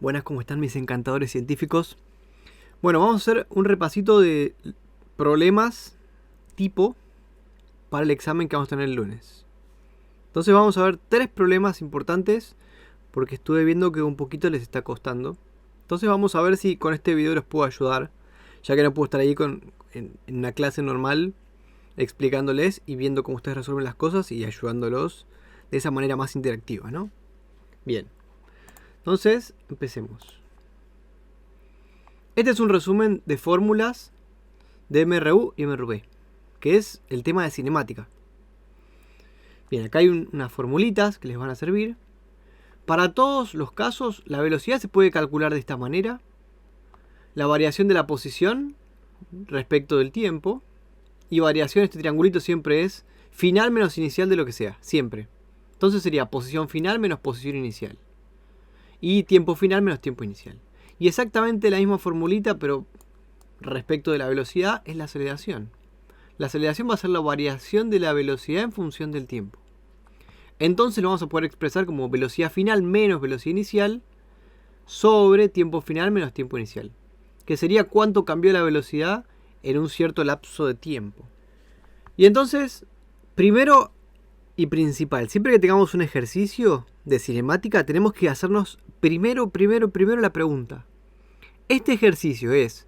Buenas, ¿cómo están mis encantadores científicos? Bueno, vamos a hacer un repasito de problemas tipo para el examen que vamos a tener el lunes. Entonces vamos a ver 3 problemas importantes porque estuve viendo que un poquito les está costando. Entonces vamos a ver si con este video les puedo ayudar, ya que no puedo estar ahí en una clase normal explicándoles y viendo cómo ustedes resuelven las cosas y ayudándolos de esa manera más interactiva, ¿no? Bien, entonces empecemos. Este es un resumen de fórmulas de MRU y MRV, que es el tema de cinemática. Bien, acá hay unas formulitas que les van a servir. Para todos los casos, la velocidad se puede calcular de esta manera. La variación de la posición respecto del tiempo. Y variación, este triangulito siempre es final menos inicial de lo que sea, siempre. Entonces sería posición final menos posición inicial. Y tiempo final menos tiempo inicial. Y exactamente la misma formulita, pero respecto de la velocidad, es la aceleración. La aceleración va a ser la variación de la velocidad en función del tiempo. Entonces lo vamos a poder expresar como velocidad final menos velocidad inicial sobre tiempo final menos tiempo inicial. Que sería cuánto cambió la velocidad en un cierto lapso de tiempo. Y entonces, primero y principal, siempre que tengamos un ejercicio de cinemática, tenemos que hacernos primero la pregunta: ¿este ejercicio es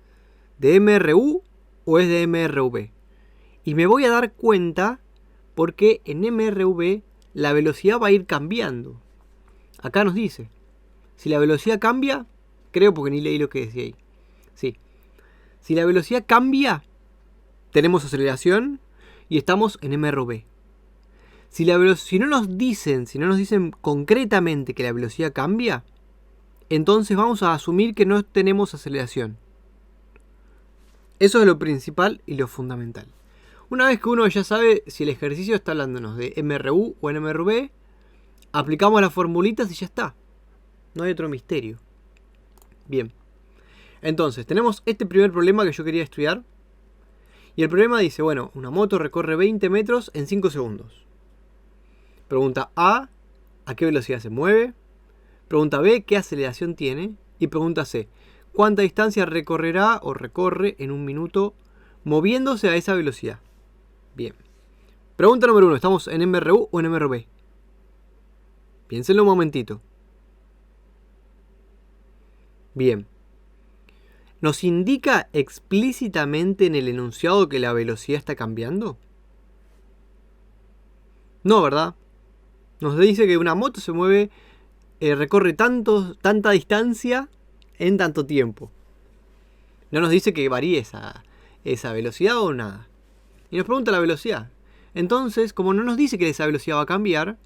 de MRU o es de MRV? Y me voy a dar cuenta porque en MRV la velocidad va a ir cambiando. Acá nos dice, si la velocidad cambia, creo porque ni leí lo que decía ahí. Sí. Si la velocidad cambia, tenemos aceleración y estamos en MRV. Si no nos dicen concretamente que la velocidad cambia, entonces vamos a asumir que no tenemos aceleración. Eso es lo principal y lo fundamental. Una vez que uno ya sabe si el ejercicio está hablándonos de MRU o en MRV, aplicamos las formulitas y ya está. No hay otro misterio. Bien. Entonces, tenemos este primer problema que yo quería estudiar. Y el problema dice, bueno, una moto recorre 20 metros en 5 segundos. Pregunta A, ¿a qué velocidad se mueve? Pregunta B, ¿qué aceleración tiene? Y pregunta C, ¿cuánta distancia recorrerá o recorre en un minuto moviéndose a esa velocidad? Bien. Pregunta número 1, ¿estamos en MRU o en MRV? Piénsenlo un momentito. Bien. ¿Nos indica explícitamente en el enunciado que la velocidad está cambiando? No, ¿verdad? Nos dice que una moto se mueve, recorre tanta distancia en tanto tiempo. No nos dice que varíe esa velocidad o nada. Y nos pregunta la velocidad. Entonces, como no nos dice que esa velocidad va a cambiar,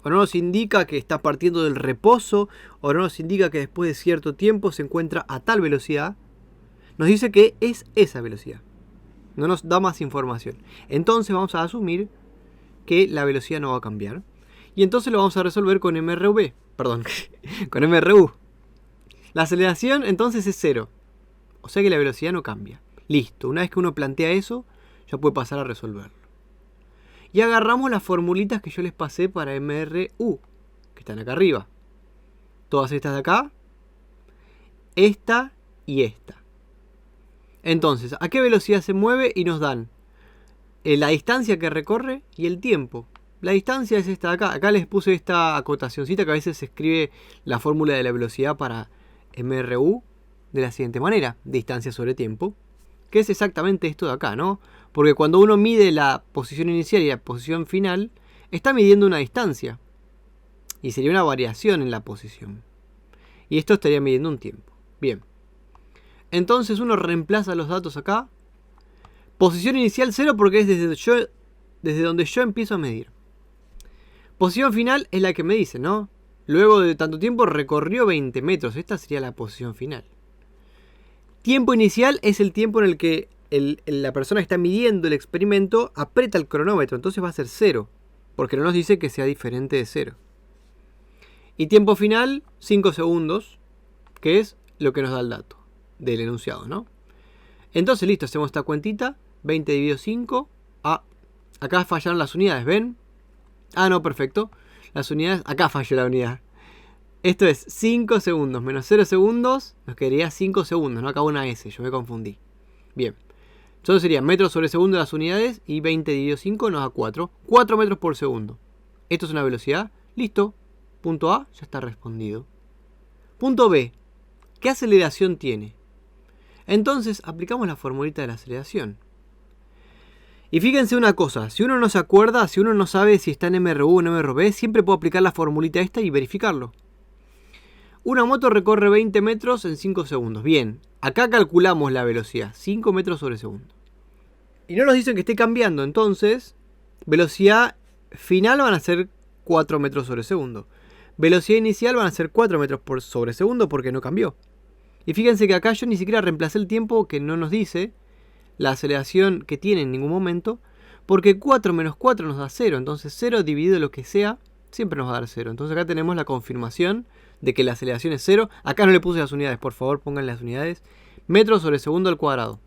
o no nos indica que está partiendo del reposo, o no nos indica que después de cierto tiempo se encuentra a tal velocidad, nos dice que es esa velocidad. No nos da más información. Entonces vamos a asumir que la velocidad no va a cambiar. Y entonces lo vamos a resolver con MRV. Perdón, con MRU. La aceleración entonces es 0. O sea que la velocidad no cambia. Listo, una vez que uno plantea eso, ya puede pasar a resolverlo. Y agarramos las formulitas que yo les pasé para MRU, que están acá arriba. Todas estas de acá, esta y esta. Entonces, ¿a qué velocidad se mueve? Y nos dan la distancia que recorre y el tiempo. La distancia es esta de acá. Acá les puse esta acotacioncita que a veces se escribe la fórmula de la velocidad para MRU de la siguiente manera: distancia sobre tiempo. Que es exactamente esto de acá, ¿no? Porque cuando uno mide la posición inicial y la posición final, está midiendo una distancia. Y sería una variación en la posición. Y esto estaría midiendo un tiempo. Bien. Entonces uno reemplaza los datos acá. Posición inicial 0 porque es desde donde yo empiezo a medir. Posición final es la que me dice, ¿no? Luego de tanto tiempo recorrió 20 metros. Esta sería la posición final. Tiempo inicial es el tiempo en el que la persona que está midiendo el experimento aprieta el cronómetro. Entonces va a ser 0. Porque no nos dice que sea diferente de 0. Y tiempo final, 5 segundos. Que es lo que nos da el dato del enunciado, ¿no? Entonces, listo, hacemos esta cuentita. 20 dividido 5. Ah, acá fallaron las unidades, ¿ven? Ah, no, perfecto. Las unidades, acá falló la unidad. Esto es 5 segundos menos 0 segundos. Nos quedaría 5 segundos, no acabo una S, yo me confundí. Bien. Entonces sería metros sobre segundo las unidades y 20 dividido 5 nos da 4. 4 metros por segundo. Esto es una velocidad. Listo. Punto A ya está respondido. Punto B. ¿Qué aceleración tiene? Entonces aplicamos la formulita de la aceleración. Y fíjense una cosa, si uno no se acuerda, si uno no sabe si está en MRU o en MRB, siempre puedo aplicar la formulita esta y verificarlo. Una moto recorre 20 metros en 5 segundos. Bien, acá calculamos la velocidad, 5 metros sobre segundo. Y no nos dicen que esté cambiando, entonces, velocidad final van a ser 4 metros sobre segundo. Velocidad inicial van a ser 4 metros sobre segundo porque no cambió. Y fíjense que acá yo ni siquiera reemplacé el tiempo que no nos dice la aceleración que tiene en ningún momento, porque 4 menos 4 nos da 0, entonces 0 dividido lo que sea, siempre nos va a dar 0. Entonces acá tenemos la confirmación de que la aceleración es 0. Acá no le puse las unidades, por favor pongan las unidades. Metros sobre segundo al cuadrado.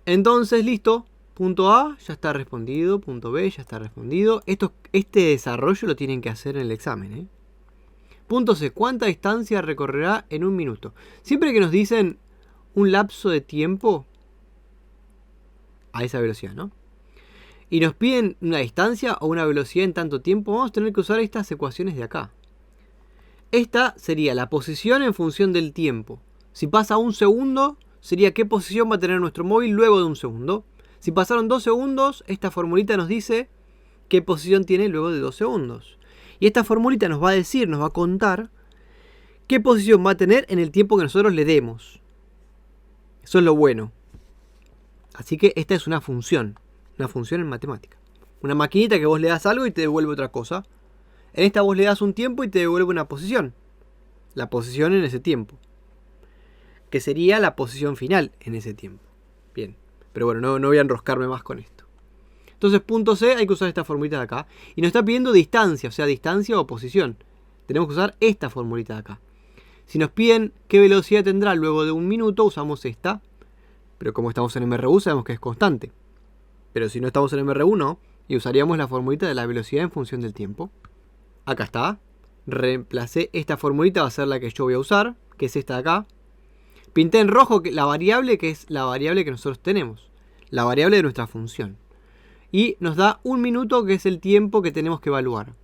Entonces, listo. Punto A ya está respondido, punto B ya está respondido. Este desarrollo lo tienen que hacer en el examen, Punto C, ¿cuánta distancia recorrerá en un minuto? Siempre que nos dicen un lapso de tiempo a esa velocidad, ¿no? Y nos piden una distancia o una velocidad en tanto tiempo, vamos a tener que usar estas ecuaciones de acá. Esta sería la posición en función del tiempo. Si pasa un segundo, sería qué posición va a tener nuestro móvil luego de un segundo. Si pasaron 2 segundos, esta formulita nos dice qué posición tiene luego de 2 segundos. Y esta formulita nos va a decir, nos va a contar qué posición va a tener en el tiempo que nosotros le demos. Eso es lo bueno. Así que esta es una función en matemática. Una maquinita que vos le das algo y te devuelve otra cosa. En esta vos le das un tiempo y te devuelve una posición. La posición en ese tiempo. Que sería la posición final en ese tiempo. Bien. Pero bueno, no voy a enroscarme más con esto. Entonces, punto C, hay que usar esta formulita de acá. Y nos está pidiendo distancia, o sea, distancia o posición. Tenemos que usar esta formulita de acá. Si nos piden qué velocidad tendrá luego de un minuto, usamos esta. Pero como estamos en MRU, sabemos que es constante. Pero si no estamos en MRU, no. Y usaríamos la formulita de la velocidad en función del tiempo. Acá está. Reemplacé esta formulita, va a ser la que yo voy a usar, que es esta de acá. Pinté en rojo la variable, que es la variable que nosotros tenemos. La variable de nuestra función. Y nos da un minuto, que es el tiempo que tenemos que evaluar.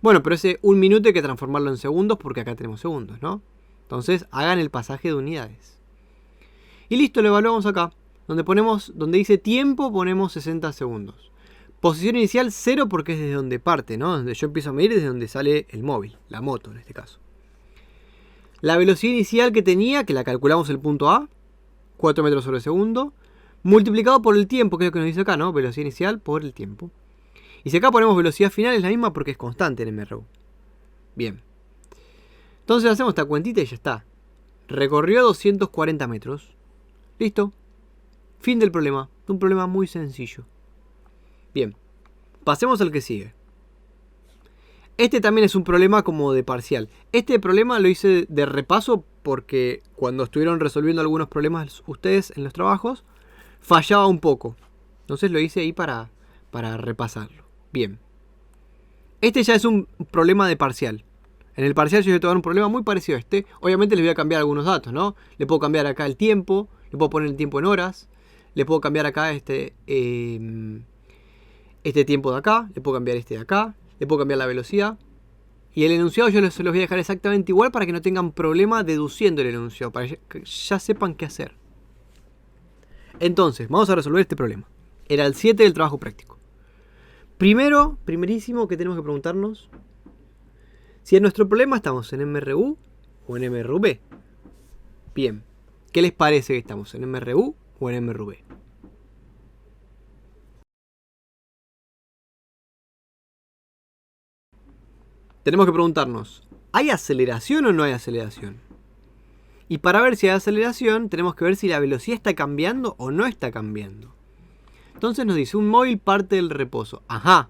Bueno, pero ese un minuto hay que transformarlo en segundos, porque acá tenemos segundos, ¿no? Entonces, hagan el pasaje de unidades. Y listo, lo evaluamos acá. Donde dice tiempo, ponemos 60 segundos. Posición inicial 0 porque es desde donde parte, ¿no? Donde yo empiezo a medir desde donde sale el móvil, la moto en este caso. La velocidad inicial que tenía, que la calculamos el punto A, 4 metros sobre segundo, multiplicado por el tiempo, que es lo que nos dice acá, ¿no? Velocidad inicial por el tiempo. Y si acá ponemos velocidad final es la misma porque es constante en MRU. Bien. Entonces hacemos esta cuentita y ya está. Recorrió 240 metros. Listo. Fin del problema. Un problema muy sencillo. Bien. Pasemos al que sigue. Este también es un problema como de parcial. Este problema lo hice de repaso porque cuando estuvieron resolviendo algunos problemas ustedes en los trabajos, fallaba un poco. Entonces lo hice ahí para repasarlo. Bien. Este ya es un problema de parcial. En el parcial yo voy a tomar un problema muy parecido a este. Obviamente les voy a cambiar algunos datos, ¿no? Le puedo cambiar acá el tiempo, le puedo poner el tiempo en horas, le puedo cambiar acá este tiempo de acá, le puedo cambiar este de acá, le puedo cambiar la velocidad. Y el enunciado yo se los voy a dejar exactamente igual para que no tengan problema deduciendo el enunciado, para que ya sepan qué hacer. Entonces, vamos a resolver este problema. Era el 7 del trabajo práctico. Primerísimo que tenemos que preguntarnos si en nuestro problema estamos en MRU o en MRV. Bien, ¿qué les parece que estamos en MRU o en MRV? Tenemos que preguntarnos, ¿hay aceleración o no hay aceleración? Y para ver si hay aceleración, tenemos que ver si la velocidad está cambiando o no está cambiando. Entonces nos dice, un móvil parte del reposo. Ajá,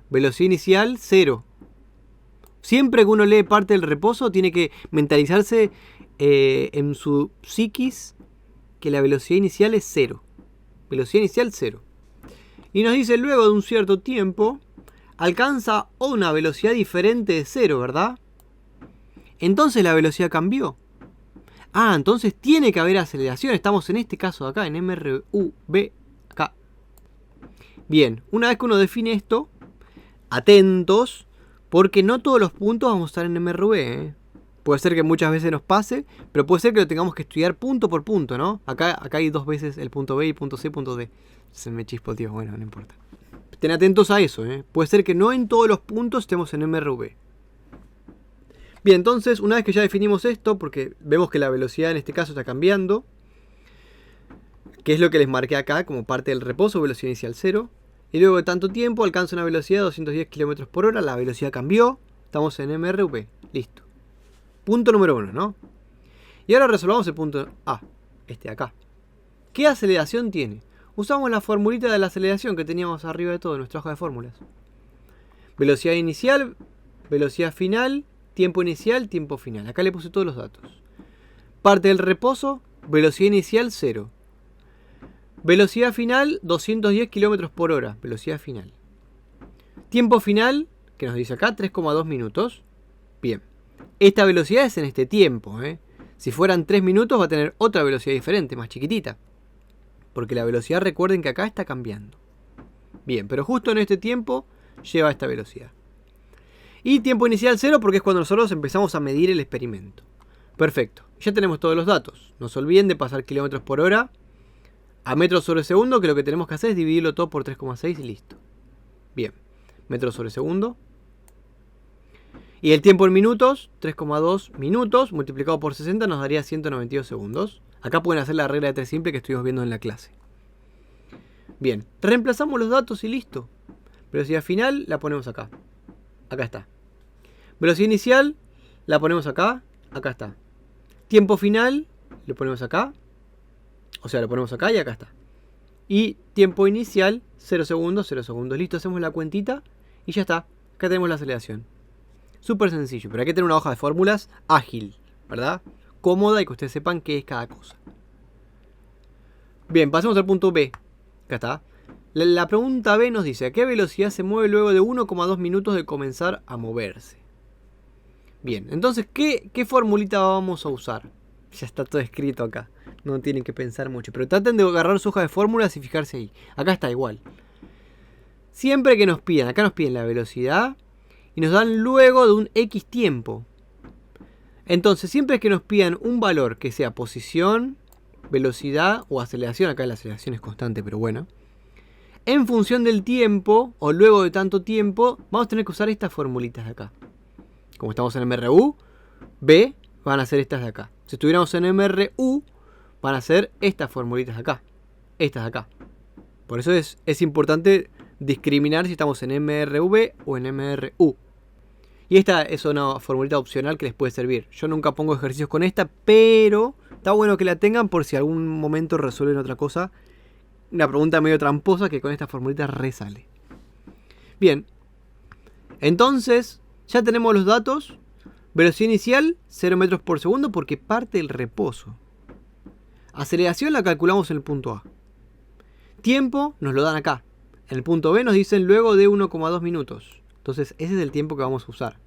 velocidad inicial 0. Siempre que uno lee parte del reposo, tiene que mentalizarse en su psiquis que la velocidad inicial es 0. Velocidad inicial 0. Y nos dice, luego de un cierto tiempo, alcanza una velocidad diferente de 0, ¿verdad? Entonces la velocidad cambió. Ah, entonces tiene que haber aceleración. Estamos en este caso de acá, en MRV, acá. Bien, una vez que uno define esto, atentos, porque no todos los puntos vamos a estar en MRV, ¿eh? Puede ser que muchas veces nos pase, pero puede ser que lo tengamos que estudiar punto por punto, ¿no? Acá hay dos veces el punto B y punto C, punto D. Se me chispoteó, bueno, no importa. Estén atentos a eso, ¿eh? Puede ser que no en todos los puntos estemos en MRV. Bien, entonces, una vez que ya definimos esto, porque vemos que la velocidad en este caso está cambiando, que es lo que les marqué acá como parte del reposo, velocidad inicial 0. Y luego de tanto tiempo alcanza una velocidad de 210 km por hora, la velocidad cambió, estamos en MRV, listo. Punto número 1, ¿no? Y ahora resolvamos el punto A, este de acá. ¿Qué aceleración tiene? Usamos la formulita de la aceleración que teníamos arriba de todo en nuestra hoja de fórmulas. Velocidad inicial, velocidad final, tiempo inicial, tiempo final. Acá le puse todos los datos. Parte del reposo, velocidad inicial 0. Velocidad final, 210 km por hora. Velocidad final. Tiempo final, que nos dice acá, 3,2 minutos. Bien. Esta velocidad es en este tiempo, ¿eh? Si fueran 3 minutos va a tener otra velocidad diferente, más chiquitita. Porque la velocidad, recuerden que acá está cambiando. Bien, pero justo en este tiempo lleva esta velocidad. Y tiempo inicial 0 porque es cuando nosotros empezamos a medir el experimento. Perfecto, ya tenemos todos los datos. No se olviden de pasar kilómetros por hora a metros sobre segundo, que lo que tenemos que hacer es dividirlo todo por 3,6 y listo. Bien, metros sobre segundo. Y el tiempo en minutos, 3,2 minutos multiplicado por 60 nos daría 192 segundos. Acá pueden hacer la regla de 3 simple que estuvimos viendo en la clase. Bien, reemplazamos los datos y listo. Velocidad final la ponemos acá. Acá está. Velocidad inicial la ponemos acá. Acá está. Tiempo final lo ponemos acá. O sea, lo ponemos acá y acá está. Y tiempo inicial, 0 segundos, 0 segundos. Listo, hacemos la cuentita y ya está. Acá tenemos la aceleración. Súper sencillo, pero hay que tener una hoja de fórmulas ágil, ¿verdad? Cómoda y que ustedes sepan qué es cada cosa. Bien, pasemos al punto B. Acá está. La pregunta B nos dice, ¿a qué velocidad se mueve luego de 1,2 minutos de comenzar a moverse? Bien, entonces, ¿qué formulita vamos a usar? Ya está todo escrito acá. No tienen que pensar mucho. Pero traten de agarrar su hoja de fórmulas y fijarse ahí. Acá está igual. Siempre que nos pidan, acá nos piden la velocidad y nos dan luego de un X tiempo. Entonces, siempre que nos pidan un valor que sea posición, velocidad o aceleración, acá la aceleración es constante, pero bueno, en función del tiempo o luego de tanto tiempo, vamos a tener que usar estas formulitas de acá. Como estamos en MRU, B van a ser estas de acá. Si estuviéramos en MRU, van a ser estas formulitas de acá. Estas de acá. Por eso es importante discriminar si estamos en MRV o en MRU. Y esta es una formulita opcional que les puede servir. Yo nunca pongo ejercicios con esta, pero está bueno que la tengan por si algún momento resuelven otra cosa. Una pregunta medio tramposa que con esta formulita resale. Bien. Entonces, ya tenemos los datos. Velocidad inicial, 0 metros por segundo porque parte del reposo. Aceleración la calculamos en el punto A. Tiempo nos lo dan acá. En el punto B nos dicen luego de 1,2 minutos. Entonces ese es el tiempo que vamos a usar.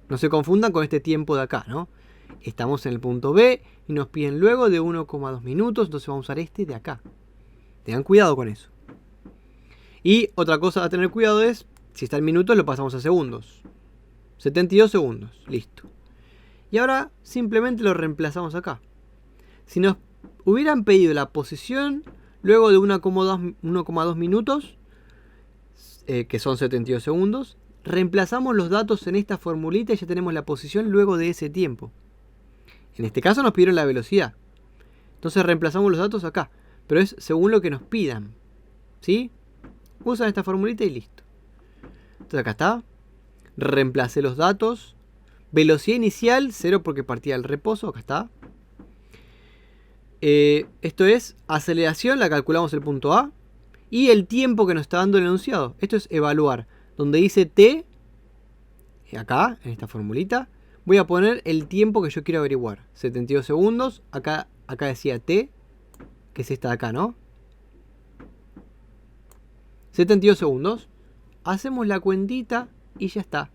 No se confundan con este tiempo de acá, ¿no? Estamos en el punto B y nos piden luego de 1,2 minutos. Entonces vamos a usar este de acá. Tengan cuidado con eso. Y otra cosa a tener cuidado es, si está en minutos lo pasamos a segundos. 72 segundos, listo. Y ahora simplemente lo reemplazamos acá. Si nos hubieran pedido la posición luego de 1,2 minutos, que son 72 segundos, reemplazamos los datos en esta formulita y ya tenemos la posición luego de ese tiempo. En este caso nos pidieron la velocidad. Entonces reemplazamos los datos acá. Pero es según lo que nos pidan. ¿Sí? Usan esta formulita y listo. Entonces acá está. Reemplacé los datos. Velocidad inicial, 0 porque partía del reposo. Acá está. Esto es aceleración, la calculamos el punto A. Y el tiempo que nos está dando el enunciado. Esto es evaluar. Donde dice T, acá, en esta formulita, voy a poner el tiempo que yo quiero averiguar. 72 segundos. Acá decía T, que es esta de acá, ¿no? 72 segundos. Hacemos la cuentita y ya está.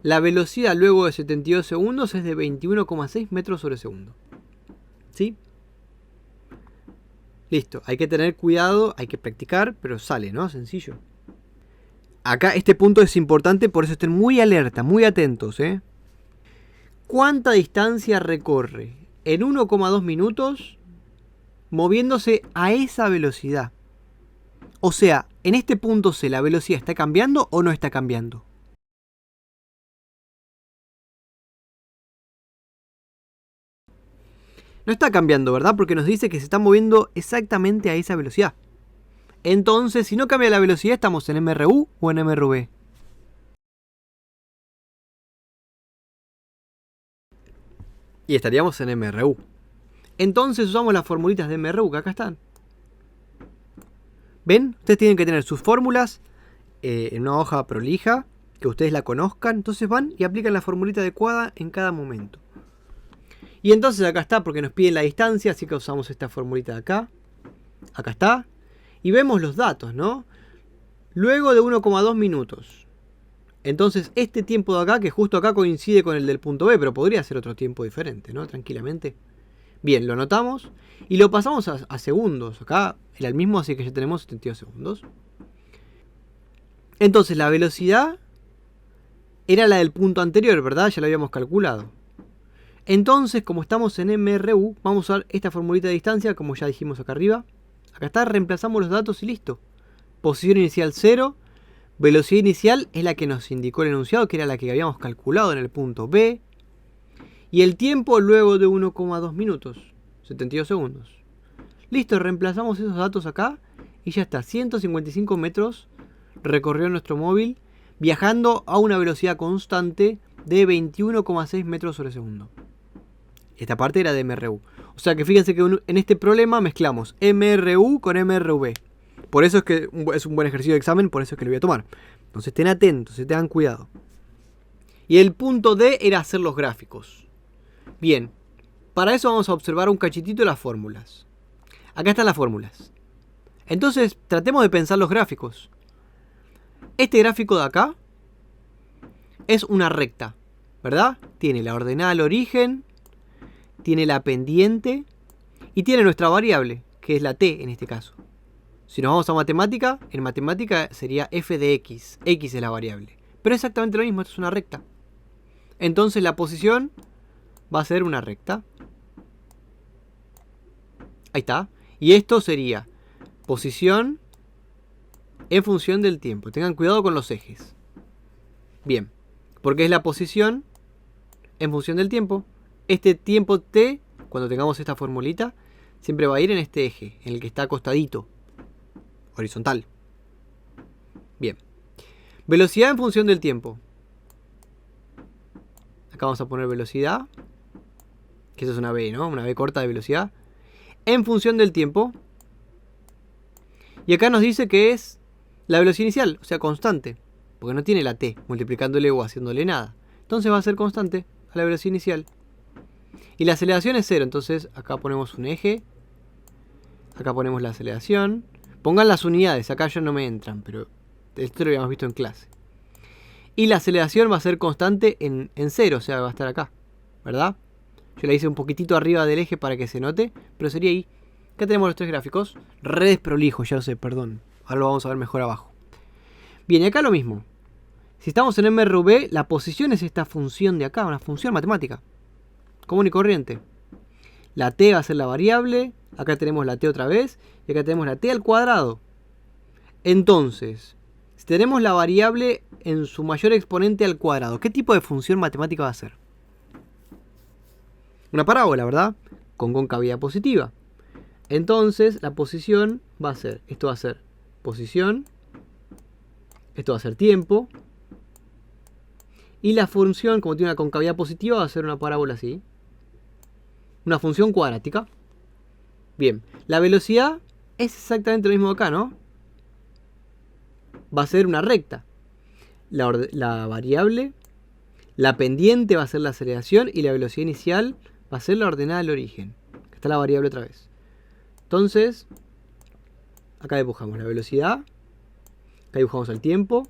la velocidad luego de 72 segundos es de 21,6 metros sobre segundo. ¿Sí? Listo, hay que tener cuidado, hay que practicar, pero sale, ¿no? Sencillo. Acá este punto es importante, por eso estén muy alerta, muy atentos, ¿eh? ¿Cuánta distancia recorre en 1,2 minutos moviéndose a esa velocidad? O sea, en este punto C, ¿la velocidad está cambiando o no está cambiando? No está cambiando, ¿verdad? Porque nos dice que se está moviendo exactamente a esa velocidad. Entonces, si no cambia la velocidad, ¿estamos en MRU o en MRV? Y estaríamos en MRU. Entonces usamos las formulitas de MRU, que acá están. ¿Ven? Ustedes tienen que tener sus fórmulas en una hoja prolija, que ustedes la conozcan. Entonces van y aplican la formulita adecuada en cada momento. Y entonces acá está, porque nos piden la distancia, así que usamos esta formulita de acá. Acá está. Y vemos los datos, ¿no? Luego de 1,2 minutos. Entonces este tiempo de acá, que justo acá coincide con el del punto B, pero podría ser otro tiempo diferente, ¿no? Tranquilamente. Bien, lo anotamos y lo pasamos a segundos. Acá era el mismo, así que ya tenemos 72 segundos. Entonces la velocidad era la del punto anterior, ¿verdad? Ya lo habíamos calculado. Entonces, como estamos en MRU, vamos a usar esta formulita de distancia, como ya dijimos acá arriba. Acá está, reemplazamos los datos y listo. Posición inicial 0. Velocidad inicial es la que nos indicó el enunciado, que era la que habíamos calculado en el punto B. Y el tiempo luego de 1,2 minutos, 72 segundos. Listo, reemplazamos esos datos acá y ya está. 155 metros recorrió nuestro móvil, viajando a una velocidad constante de 21,6 metros sobre segundo. Esta parte era de MRU. O sea que fíjense que en este problema mezclamos MRU con MRV. Por eso es que es un buen ejercicio de examen, por eso es que lo voy a tomar. Entonces estén atentos, tengan cuidado. Y el punto D era hacer los gráficos. Bien, para eso vamos a observar un cachitito de las fórmulas. Acá están las fórmulas. Entonces tratemos de pensar los gráficos. Este gráfico de acá es una recta, ¿verdad? Tiene la ordenada al origen, tiene la pendiente y tiene nuestra variable, que es la t en este caso. Si nos vamos a matemática, en matemática sería f de x. X es la variable. Pero es exactamente lo mismo, esto es una recta. Entonces la posición va a ser una recta. Ahí está. Y esto sería posición en función del tiempo. Tengan cuidado con los ejes. Bien, porque es la posición en función del tiempo. Este tiempo t, cuando tengamos esta formulita, siempre va a ir en este eje, en el que está acostadito, horizontal. Bien. Velocidad en función del tiempo. Acá vamos a poner velocidad, que eso es una v, ¿no? Una v corta de velocidad. En función del tiempo. Y acá nos dice que es la velocidad inicial, o sea, constante. Porque no tiene la t, multiplicándole o haciéndole nada. Entonces va a ser constante a la velocidad inicial. Y la aceleración es 0, entonces acá ponemos un eje. Acá ponemos la aceleración. Pongan las unidades, acá ya no me entran, pero esto lo habíamos visto en clase. Y la aceleración va a ser constante en 0, o sea, va a estar acá, ¿verdad? Yo la hice un poquitito arriba del eje para que se note, pero sería ahí. Acá tenemos los tres gráficos. Re desprolijo, ya lo sé, perdón. Ahora lo vamos a ver mejor abajo. Bien, y acá lo mismo. Si estamos en MRV, la posición es esta función de acá, una función matemática. Común y corriente. La t va a ser la variable. Acá tenemos la t otra vez. Y acá tenemos la t al cuadrado. Entonces, si tenemos la variable en su mayor exponente al cuadrado, ¿qué tipo de función matemática va a ser? Una parábola, ¿verdad? Con concavidad positiva. Entonces, la posición va a ser, esto va a ser posición, esto va a ser tiempo, y la función, como tiene una concavidad positiva, va a ser una parábola así. Una función cuadrática. Bien, la velocidad es exactamente lo mismo acá, ¿no? Va a ser una recta. La variable, la pendiente va a ser la aceleración y la velocidad inicial va a ser la ordenada al origen. Acá está la variable otra vez. Entonces, acá dibujamos la velocidad, acá dibujamos el tiempo,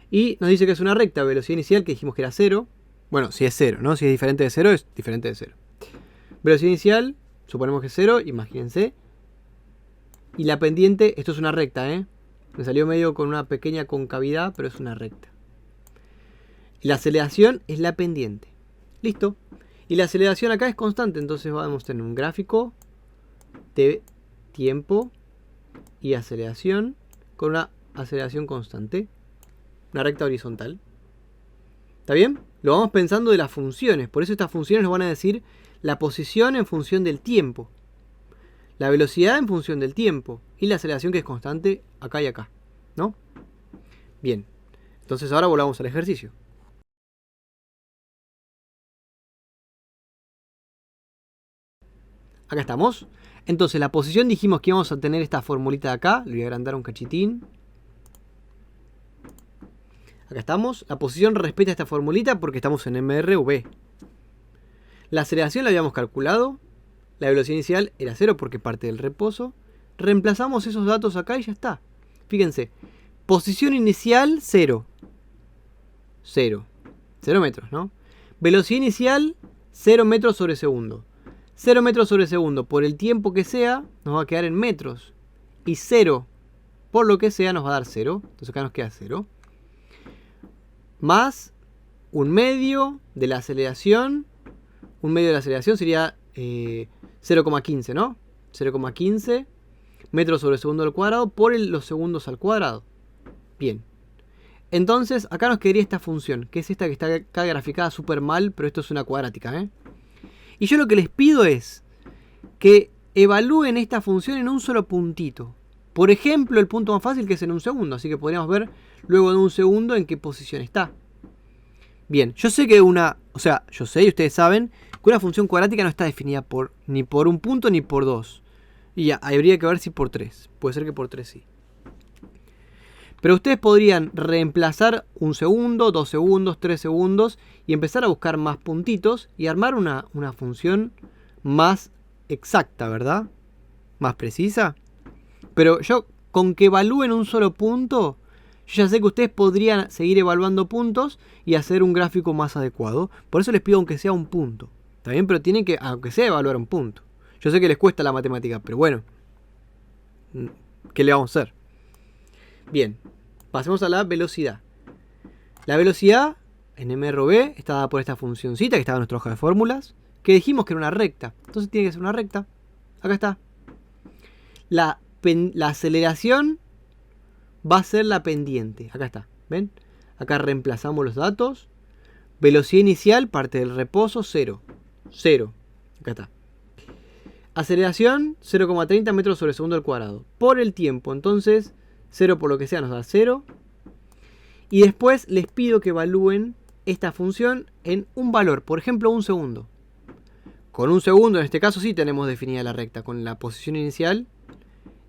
Y nos dice que es una recta, velocidad inicial que dijimos que era 0. Bueno, si es 0, ¿no? Si es diferente de 0, es diferente de 0. Velocidad inicial, suponemos que es 0, imagínense. Y la pendiente, esto es una recta, ¿eh? Me salió medio con una pequeña concavidad, pero es una recta. Y la aceleración es la pendiente. Listo. Y la aceleración acá es constante, entonces vamos a tener un gráfico de tiempo y aceleración con una aceleración constante. Una recta horizontal. ¿Está bien? Lo vamos pensando de las funciones. Por eso estas funciones nos van a decir la posición en función del tiempo, la velocidad en función del tiempo y la aceleración que es constante acá y acá, ¿no? Bien. Entonces ahora volvamos al ejercicio. Acá estamos. Entonces la posición dijimos que íbamos a tener esta formulita de acá. Le voy a agrandar un cachitín. Acá estamos. La posición respeta esta formulita porque estamos en MRV. La aceleración la habíamos calculado. La velocidad inicial era 0 porque parte del reposo. Reemplazamos esos datos acá y ya está. Fíjense. Posición inicial 0. 0. 0 metros, ¿no? Velocidad inicial 0 metros sobre segundo. 0 metros sobre segundo por el tiempo que sea nos va a quedar en metros. Y 0 por lo que sea nos va a dar 0. Entonces acá nos queda 0. Más un medio de la aceleración. Un medio de la aceleración sería 0,15, ¿no? 0,15 metros sobre segundo al cuadrado por los segundos al cuadrado. Bien. Entonces acá nos quedaría esta función, que es esta que está acá graficada súper mal, pero esto es una cuadrática, ¿eh? Y yo lo que les pido es que evalúen esta función en un solo puntito. Por ejemplo, el punto más fácil que es en un segundo, así que podríamos ver luego de un segundo en qué posición está. Bien, yo sé que yo sé y ustedes saben que una función cuadrática no está definida ni por un punto ni por dos. Y ya, habría que ver si por 3. Puede ser que por 3 sí. Pero ustedes podrían reemplazar un segundo, 2 segundos, 3 segundos y empezar a buscar más puntitos y armar una función más exacta, ¿verdad? Más precisa. Pero yo, con que evalúen un solo punto, yo ya sé que ustedes podrían seguir evaluando puntos y hacer un gráfico más adecuado. Por eso les pido aunque sea un punto. ¿Está bien? Pero tienen que, aunque sea, evaluar un punto. Yo sé que les cuesta la matemática, pero bueno. ¿Qué le vamos a hacer? Bien, pasemos a la velocidad. La velocidad en MRV está dada por esta funcioncita que estaba en nuestra hoja de fórmulas, que dijimos que era una recta. Entonces tiene que ser una recta. Acá está. La aceleración va a ser la pendiente. Acá está. ¿Ven? Acá reemplazamos los datos. Velocidad inicial, parte del reposo, 0. 0. Acá está. Aceleración, 0,30 metros sobre segundo al cuadrado. Por el tiempo, entonces, 0 por lo que sea nos da 0. Y después les pido que evalúen esta función en un valor. Por ejemplo, un segundo. Con un segundo, en este caso sí tenemos definida la recta. Con la posición inicial.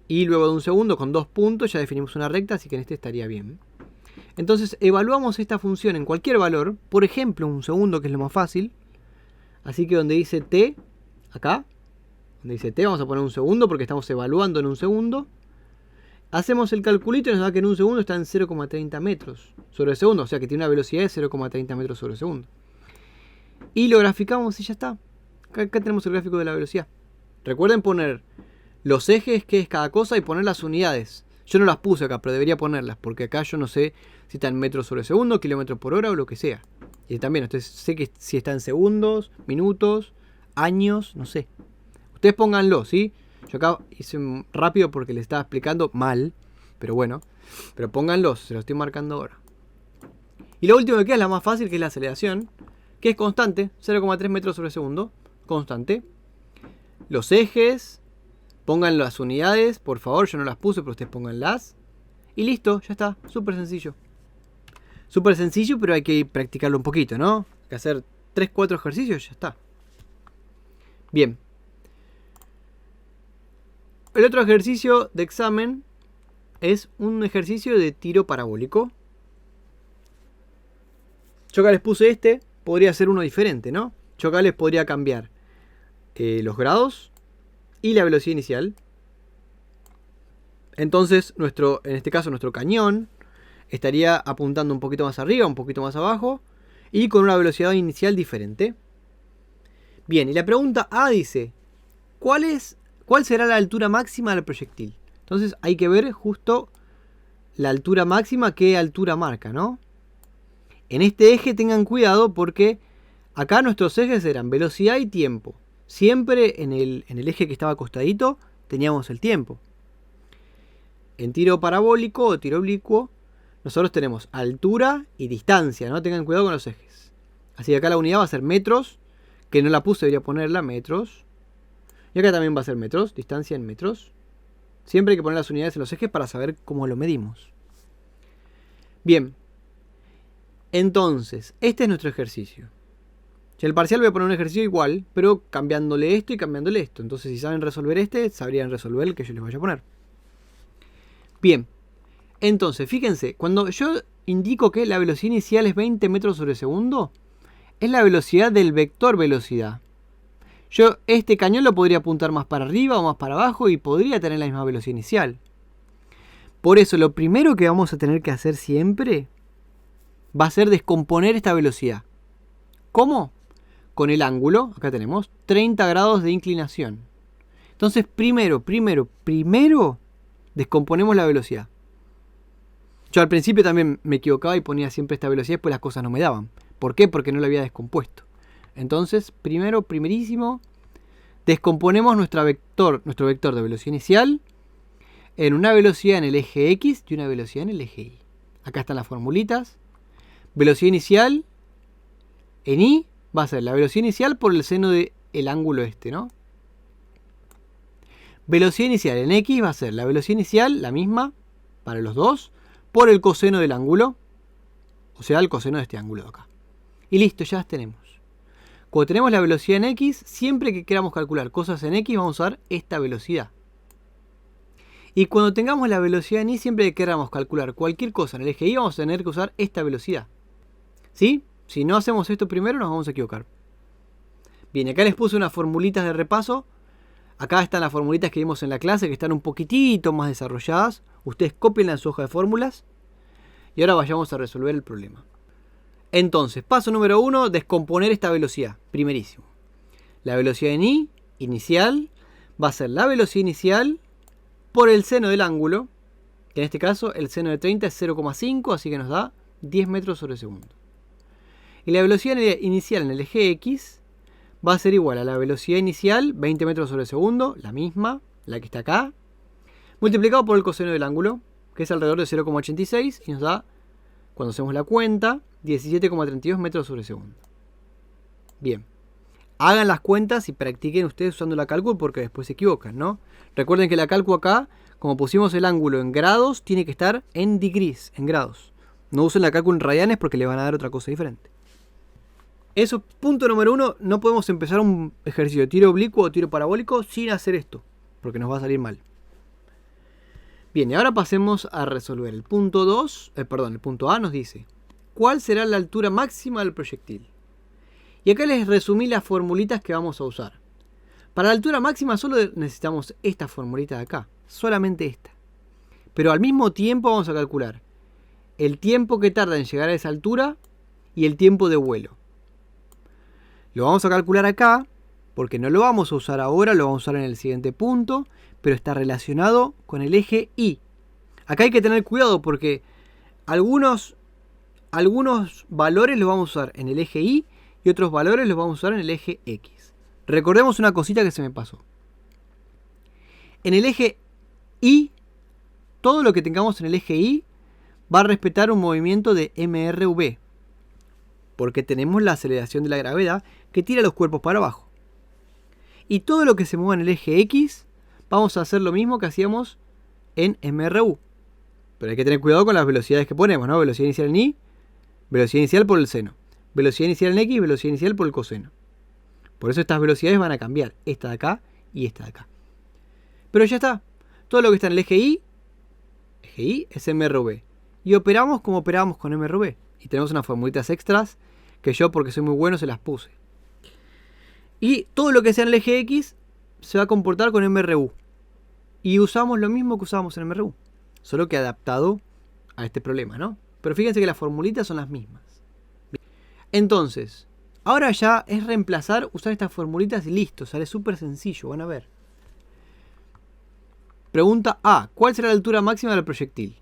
Y luego de un segundo, con 2 puntos, ya definimos una recta. Así que en este estaría bien. Entonces, evaluamos esta función en cualquier valor. Por ejemplo, un segundo, que es lo más fácil. Así que donde dice t, acá. Donde dice t, vamos a poner un segundo porque estamos evaluando en un segundo. Hacemos el calculito y nos da que en un segundo está en 0,30 metros sobre segundo. O sea que tiene una velocidad de 0,30 metros sobre segundo. Y lo graficamos y ya está. Acá tenemos el gráfico de la velocidad. Recuerden poner los ejes, que es cada cosa, y poner las unidades. Yo no las puse acá, pero debería ponerlas. Porque acá yo no sé si está en metros sobre segundo, kilómetros por hora o lo que sea. Y también, entonces sé que si está en segundos, minutos, años, no sé. Ustedes pónganlo, ¿sí? Yo acá hice rápido porque les estaba explicando mal. Pero bueno. Pero pónganlos, se los estoy marcando ahora. Y lo último que queda es la más fácil, que es la aceleración. Que es constante, 0,3 metros sobre segundo. Constante. Los ejes. Pongan las unidades, por favor. Yo no las puse, pero ustedes pónganlas. Y listo, ya está. Súper sencillo. Súper sencillo, pero hay que practicarlo un poquito, ¿no? Hay que hacer 3-4 ejercicios y ya está. Bien. El otro ejercicio de examen es un ejercicio de tiro parabólico. Yo acá les puse este, podría ser uno diferente, ¿no? Yo acá les podría cambiar los grados y la velocidad inicial. Entonces, en este caso, nuestro cañón estaría apuntando un poquito más arriba, un poquito más abajo, y con una velocidad inicial diferente. Bien, y la pregunta A dice, ¿cuál será la altura máxima del proyectil? Entonces hay que ver justo la altura máxima, qué altura marca, ¿no? En este eje tengan cuidado porque acá nuestros ejes eran velocidad y tiempo. Siempre en el eje que estaba acostadito teníamos el tiempo. En tiro parabólico o tiro oblicuo, nosotros tenemos altura y distancia, ¿no? Tengan cuidado con los ejes. Así que acá la unidad va a ser metros, que no la puse, debería ponerla, metros. Y acá también va a ser metros, distancia en metros. Siempre hay que poner las unidades en los ejes para saber cómo lo medimos. Bien. Entonces, este es nuestro ejercicio. En el parcial voy a poner un ejercicio igual, pero cambiándole esto y cambiándole esto. Entonces, si saben resolver este, sabrían resolver el que yo les vaya a poner. Bien. Entonces, fíjense, cuando yo indico que la velocidad inicial es 20 metros sobre segundo, es la velocidad del vector velocidad. Yo este cañón lo podría apuntar más para arriba o más para abajo y podría tener la misma velocidad inicial. Por eso, lo primero que vamos a tener que hacer siempre va a ser descomponer esta velocidad. ¿Cómo? Con el ángulo, acá tenemos 30 grados de inclinación. Entonces, primero, descomponemos la velocidad. Yo al principio también me equivocaba y ponía siempre esta velocidad y después las cosas no me daban. ¿Por qué? Porque no la había descompuesto. Entonces, primerísimo, descomponemos nuestro vector de velocidad inicial en una velocidad en el eje X y una velocidad en el eje Y. Acá están las formulitas. Velocidad inicial en Y va a ser la velocidad inicial por el seno del ángulo este, ¿no? Velocidad inicial en X va a ser la velocidad inicial, la misma, para los dos, por el coseno del ángulo, o sea, el coseno de este ángulo de acá. Y listo, ya las tenemos. Cuando tenemos la velocidad en X, siempre que queramos calcular cosas en X, vamos a usar esta velocidad. Y cuando tengamos la velocidad en Y, siempre que queramos calcular cualquier cosa en el eje Y, vamos a tener que usar esta velocidad. ¿Sí? Si no hacemos esto primero, nos vamos a equivocar. Bien, acá les puse unas formulitas de repaso. Acá están las formulitas que vimos en la clase, que están un poquitito más desarrolladas. Ustedes cópienlas en su hoja de fórmulas. Y ahora vayamos a resolver el problema. Entonces, paso número 1, descomponer esta velocidad. Primerísimo. La velocidad en Y, inicial, va a ser la velocidad inicial por el seno del ángulo. Que en este caso, el seno de 30 es 0,5, así que nos da 10 metros sobre segundo. Y la velocidad inicial en el eje X va a ser igual a la velocidad inicial, 20 metros sobre segundo, la misma, la que está acá, multiplicado por el coseno del ángulo, que es alrededor de 0,86, y nos da, cuando hacemos la cuenta, 17,32 metros sobre segundo. Bien. Hagan las cuentas y practiquen ustedes usando la cálculo porque después se equivocan, ¿no? Recuerden que la cálculo acá, como pusimos el ángulo en grados, tiene que estar en degrees, en grados. No usen la cálculo en radianes porque le van a dar otra cosa diferente. Eso, punto número 1, no podemos empezar un ejercicio de tiro oblicuo o tiro parabólico sin hacer esto, porque nos va a salir mal. Bien, y ahora pasemos a resolver el punto 2, el punto A nos dice, ¿cuál será la altura máxima del proyectil? Y acá les resumí las formulitas que vamos a usar. Para la altura máxima solo necesitamos esta formulita de acá, solamente esta. Pero al mismo tiempo vamos a calcular el tiempo que tarda en llegar a esa altura y el tiempo de vuelo. Lo vamos a calcular acá, porque no lo vamos a usar ahora, lo vamos a usar en el siguiente punto, pero está relacionado con el eje Y. Acá hay que tener cuidado porque algunos valores los vamos a usar en el eje Y y otros valores los vamos a usar en el eje X. Recordemos una cosita que se me pasó. En el eje Y, todo lo que tengamos en el eje Y va a respetar un movimiento de mRv, porque tenemos la aceleración de la gravedad que tira los cuerpos para abajo. Y todo lo que se mueva en el eje X, vamos a hacer lo mismo que hacíamos en mRu. Pero hay que tener cuidado con las velocidades que ponemos, ¿no? Velocidad inicial en Y, velocidad inicial por el seno. Velocidad inicial en X, velocidad inicial por el coseno. Por eso estas velocidades van a cambiar, esta de acá y esta de acá. Pero ya está. Todo lo que está en el eje Y es mRv. Y operamos como operábamos con mRv. Y tenemos unas formulitas extras que yo, porque soy muy bueno, se las puse. Y todo lo que sea en el eje X se va a comportar con mRu. Y usamos lo mismo que usábamos en mRu, solo que adaptado a este problema, ¿no? Pero fíjense que las formulitas son las mismas. Bien. Entonces, ahora ya es reemplazar, usar estas formulitas y listo. Sale súper sencillo, van a ver. Pregunta A. ¿Cuál será la altura máxima del proyectil?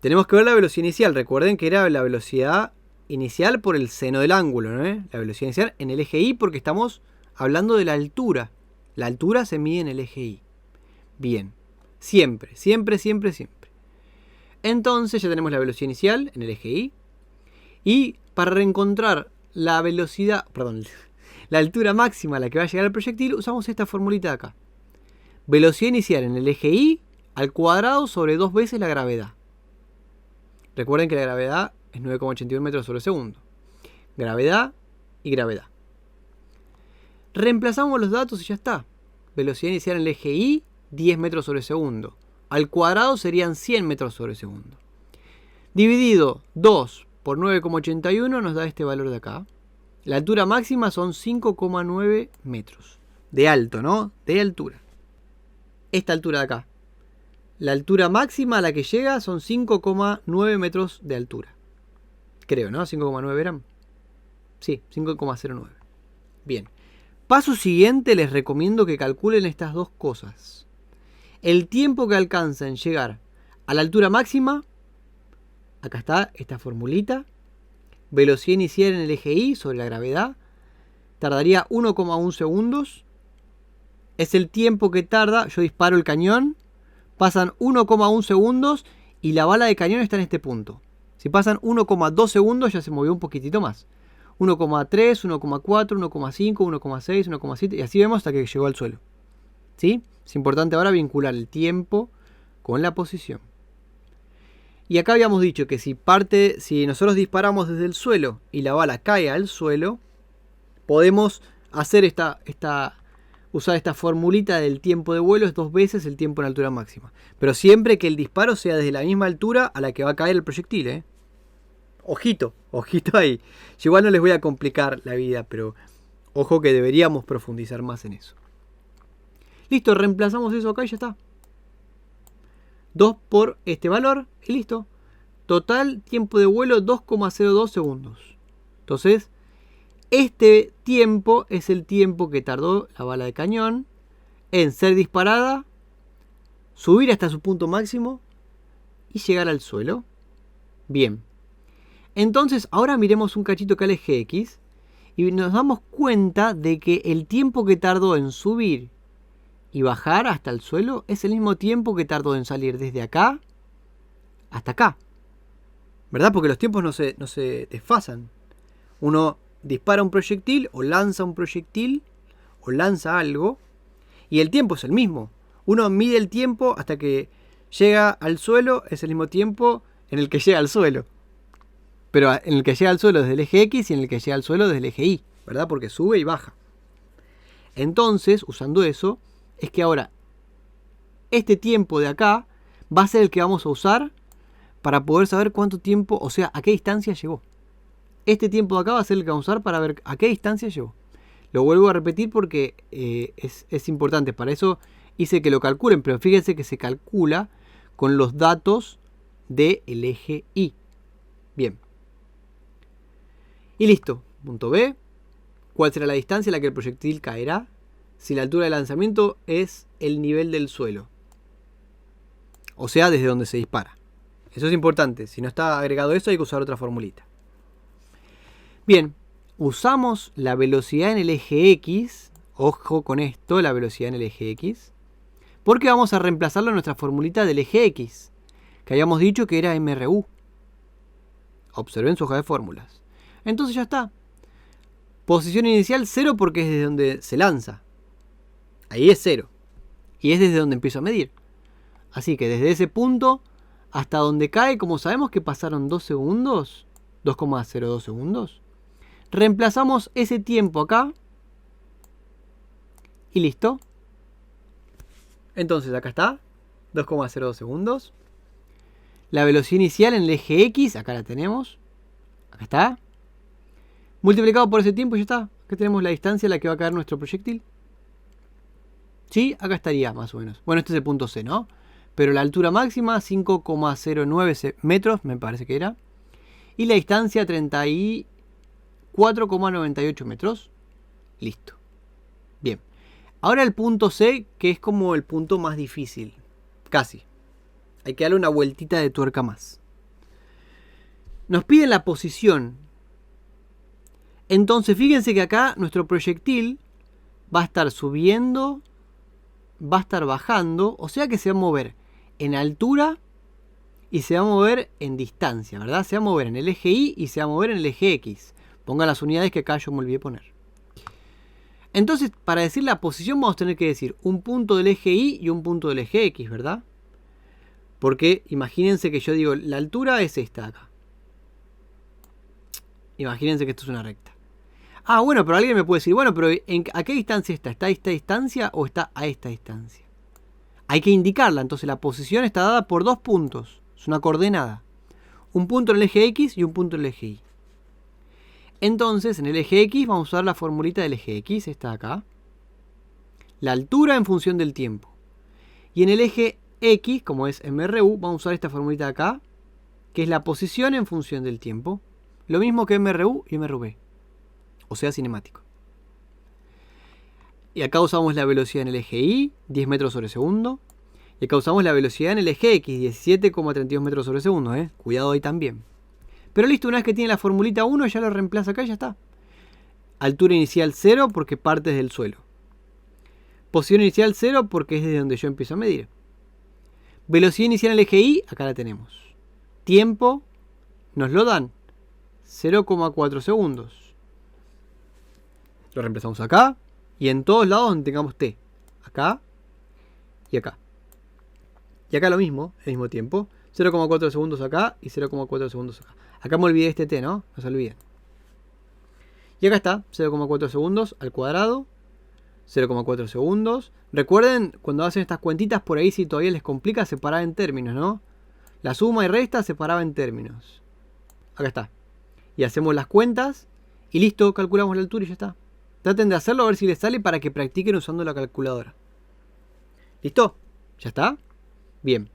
Tenemos que ver la velocidad inicial. Recuerden que era la velocidad inicial por el seno del ángulo, ¿no? La velocidad inicial en el eje Y porque estamos hablando de la altura. La altura se mide en el eje Y. Bien. Siempre, siempre, siempre, siempre. Entonces ya tenemos la velocidad inicial en el eje Y. Y para reencontrar la velocidad, perdón, la altura máxima a la que va a llegar el proyectil, usamos esta formulita de acá. Velocidad inicial en el eje Y al cuadrado sobre 2 veces la gravedad. Recuerden que la gravedad es 9,81 metros sobre segundo. Gravedad y gravedad. Reemplazamos los datos y ya está. Velocidad inicial en el eje Y, 10 metros sobre segundo. Al cuadrado serían 100 metros sobre segundo. Dividido 2 por 9,81 nos da este valor de acá. La altura máxima son 5,9 metros. De alto, ¿no? De altura. Esta altura de acá. La altura máxima a la que llega son 5,9 metros de altura. Creo, ¿no? 5,9 eran. Sí, 5,09. Bien. Paso siguiente, les recomiendo que calculen estas dos cosas. El tiempo que alcanza en llegar a la altura máxima. Acá está esta formulita. Velocidad inicial en el eje Y sobre la gravedad. Tardaría 1,1 segundos. Es el tiempo que tarda. Yo disparo el cañón. Pasan 1,1 segundos y la bala de cañón está en este punto. Si pasan 1,2 segundos ya se movió un poquitito más. 1,3, 1,4, 1,5, 1,6, 1,7 y así vemos hasta que llegó al suelo. ¿Sí? Es importante ahora vincular el tiempo con la posición. Y acá habíamos dicho que si nosotros disparamos desde el suelo y la bala cae al suelo, podemos hacer usar esta formulita del tiempo de vuelo es 2 veces el tiempo en altura máxima. Pero siempre que el disparo sea desde la misma altura a la que va a caer el proyectil, ¿eh? Ojito, ojito ahí. Yo igual no les voy a complicar la vida, pero ojo que deberíamos profundizar más en eso. Listo, reemplazamos eso acá y ya está. 2 por este valor y listo. Total tiempo de vuelo 2,02 segundos. Entonces, este tiempo es el tiempo que tardó la bala de cañón en ser disparada, subir hasta su punto máximo y llegar al suelo. Bien. Entonces, ahora miremos un cachito acá al eje X y nos damos cuenta de que el tiempo que tardó en subir y bajar hasta el suelo es el mismo tiempo que tardó en salir desde acá hasta acá. ¿Verdad? Porque los tiempos no se desfasan. Uno dispara un proyectil o lanza un proyectil o lanza algo y el tiempo es el mismo. Uno mide el tiempo hasta que llega al suelo, es el mismo tiempo en el que llega al suelo. Pero en el que llega al suelo desde el eje X y en el que llega al suelo desde el eje Y, ¿verdad? Porque sube y baja. Entonces, usando eso, es que ahora este tiempo de acá va a ser el que vamos a usar para poder saber cuánto tiempo, o sea, a qué distancia llegó. Este tiempo de acá va a ser el que vamos a usar para ver a qué distancia llegó. Lo vuelvo a repetir porque es importante. Para eso hice que lo calculen, pero fíjense que se calcula con los datos del eje Y. Bien. Y listo. Punto B. ¿Cuál será la distancia a la que el proyectil caerá si la altura de lanzamiento es el nivel del suelo? O sea, desde donde se dispara. Eso es importante. Si no está agregado eso, hay que usar otra formulita. Bien. Usamos la velocidad en el eje X. Ojo con esto, la velocidad en el eje X. Porque vamos a reemplazarlo en nuestra formulita del eje X. Que habíamos dicho que era MRU. Observen su hoja de fórmulas. Entonces ya está. Posición inicial 0 porque es desde donde se lanza. Ahí es 0. Y es desde donde empiezo a medir. Así que desde ese punto hasta donde cae, como sabemos que pasaron 2 segundos, 2,02 segundos, reemplazamos ese tiempo acá. Y listo. Entonces acá está. 2,02 segundos. La velocidad inicial en el eje X, acá la tenemos. Acá está. Multiplicado por ese tiempo y ya está. Acá tenemos la distancia a la que va a caer nuestro proyectil. ¿Sí? Acá estaría más o menos. Bueno, este es el punto C, ¿no? pero la altura máxima 5,09 metros, me parece que era. Y la distancia 34,98 metros. Listo. Bien. Ahora el punto C, que es como el punto más difícil. Casi. Hay que darle una vueltita de tuerca más. Nos piden la posición. Entonces fíjense que acá nuestro proyectil va a estar subiendo, va a estar bajando, o sea que se va a mover en altura y se va a mover en distancia, ¿verdad? Se va a mover en el eje Y y se va a mover en el eje X. Pongan las unidades que acá yo me olvidé poner. Entonces, para decir la posición vamos a tener que decir un punto del eje Y y un punto del eje X, ¿verdad? Porque imagínense que yo digo, la altura es esta acá. Imagínense que esto es una recta. Ah, bueno, pero alguien me puede decir, bueno, pero ¿a qué distancia está? ¿Está a esta distancia o está a esta distancia? Hay que indicarla, entonces la posición está dada por dos puntos. Es una coordenada. Un punto en el eje X y un punto en el eje Y. Entonces, en el eje X vamos a usar la formulita del eje X, esta de acá. La altura en función del tiempo. Y en el eje X, como es MRU, vamos a usar esta formulita de acá, que es la posición en función del tiempo. Lo mismo que MRU y MRV. O sea, cinemático. Y acá usamos la velocidad en el eje Y, 10 metros sobre segundo. Y acá usamos la velocidad en el eje X, 17,32 metros sobre segundo. Cuidado ahí también. Pero listo, una vez que tiene la formulita 1, ya lo reemplaza acá y ya está. Altura inicial 0 porque parte desde el suelo. Posición inicial 0 porque es desde donde yo empiezo a medir. Velocidad inicial en el eje Y, acá la tenemos. Tiempo, nos lo dan. 0,4 segundos. Lo reemplazamos acá y en todos lados donde tengamos T. Acá y acá. Y acá lo mismo, el mismo tiempo. 0,4 segundos acá y 0,4 segundos acá. Acá me olvidé este T, ¿no? No se olviden. Y acá está, 0,4 segundos al cuadrado. 0,4 segundos. Recuerden, cuando hacen estas cuentitas, por ahí si todavía les complica, separar en términos, ¿no? La suma y resta separaba en términos. Acá está. Y hacemos las cuentas y listo, calculamos la altura y ya está. Traten de hacerlo a ver si les sale para que practiquen usando la calculadora. ¿Listo? ¿Ya está? Bien.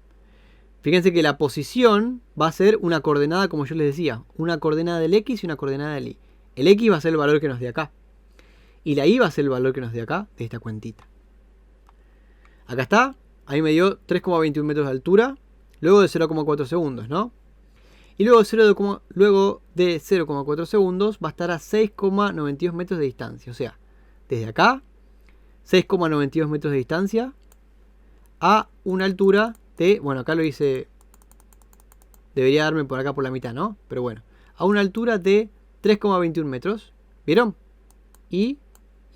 Fíjense que la posición va a ser una coordenada, como yo les decía. Una coordenada del X y una coordenada del Y. El X va a ser el valor que nos dé acá. Y la Y va a ser el valor que nos dé acá, de esta cuentita. Acá está. Ahí me dio 3,21 metros de altura. Luego de 0,4 segundos, ¿no? Y luego de 0,4 segundos va a estar a 6,92 metros de distancia. O sea, desde acá, 6,92 metros de distancia a una altura de... Bueno, acá lo hice... Debería darme por acá por la mitad, ¿no? Pero bueno, a una altura de 3,21 metros. ¿Vieron? Y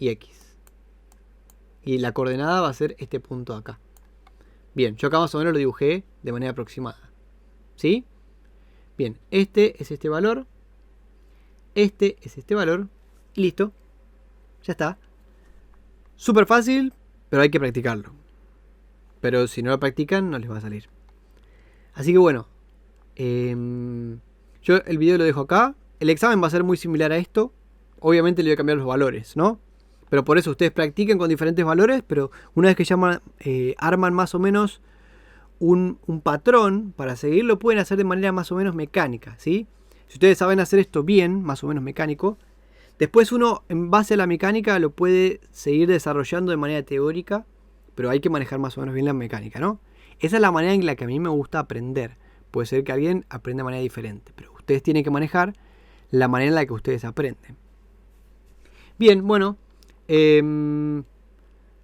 X. Y la coordenada va a ser este punto de acá. Bien, yo acá más o menos lo dibujé de manera aproximada. ¿Sí? Bien, este es este valor. Este es este valor. Y listo. Ya está. Súper fácil, pero hay que practicarlo. Pero si no lo practican, no les va a salir. Así que bueno. Yo el video lo dejo acá. El examen va a ser muy similar a esto. Obviamente le voy a cambiar los valores, ¿no? Pero por eso ustedes practiquen con diferentes valores. Pero una vez que arman más o menos un patrón para seguirlo, pueden hacer de manera más o menos mecánica, ¿sí? Si ustedes saben hacer esto bien, más o menos mecánico, después uno en base a la mecánica lo puede seguir desarrollando de manera teórica, pero hay que manejar más o menos bien la mecánica, ¿no? Esa es la manera en la que a mí me gusta aprender. Puede ser que alguien aprenda de manera diferente, pero ustedes tienen que manejar la manera en la que ustedes aprenden. Bien, bueno,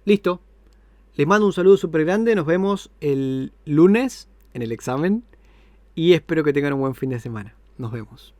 listo. Les mando un saludo súper grande. Nos vemos el lunes en el examen. Y espero que tengan un buen fin de semana. Nos vemos.